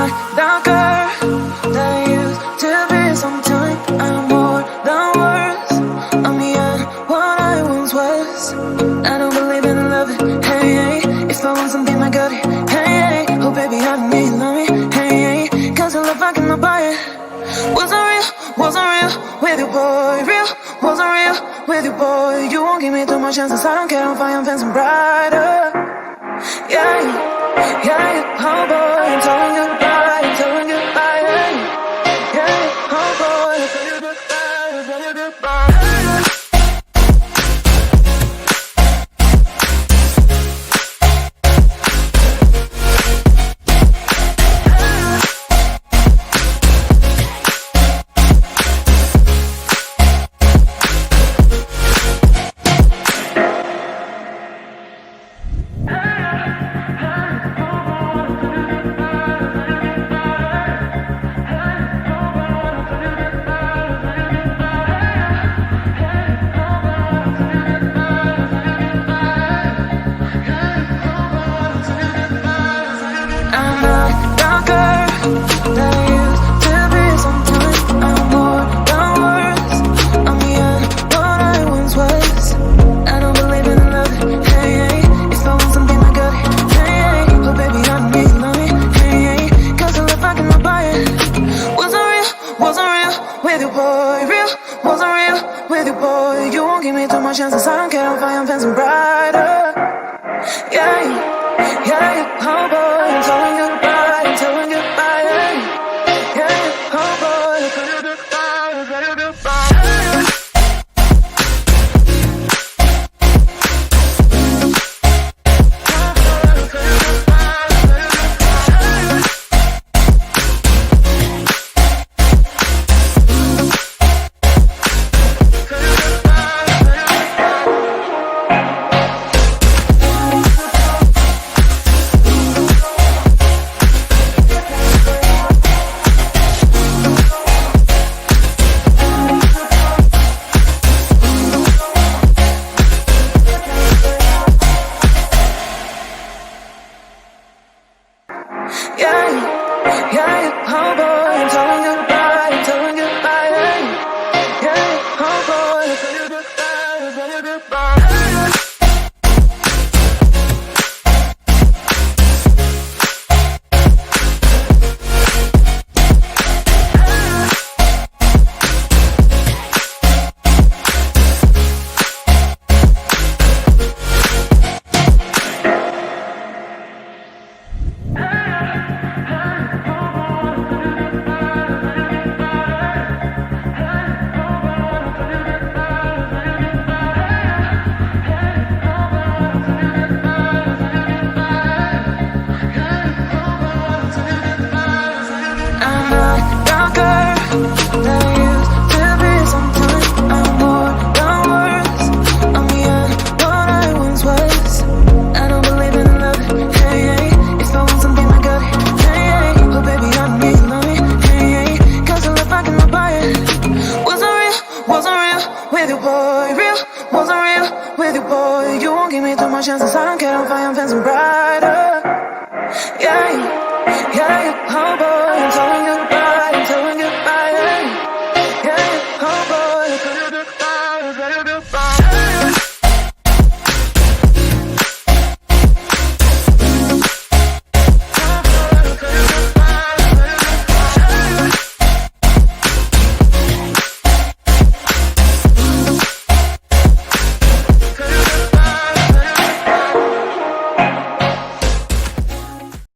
not the girl that I used to be. Sometimes I'm more than words. I'm beyond what I once was. I don't believe in love, hey, hey. If I want something, I got it, hey, hey. Oh baby, I need love me, hey, hey. Cause your love, I cannot buy it. Wasn't real with you, boy. Real, wasn't real with you, boy. You won't give me too much chances. I don't care if I am fancy brighter. Yeah, yeah, oh boy, I'm telling you goodbye, I'm telling you goodbye. Yeah, yeah, oh boy, I'm telling you goodbye, I'm telling you goodbye. Chances, I don't care if I am fancy brighter. Yeah, yeah, oh boy, I'm telling you goodbye, I'm telling you goodbye. Yeah, oh boy, I'm telling you goodbye, I'm telling you goodbye. Chances, I don't care if I am fancy brighter. Yeah, yeah, oh boy, I'm telling you goodbye, I'm telling you goodbye. Yeah, oh boy, I'm telling you goodbye, I'm telling you goodbye.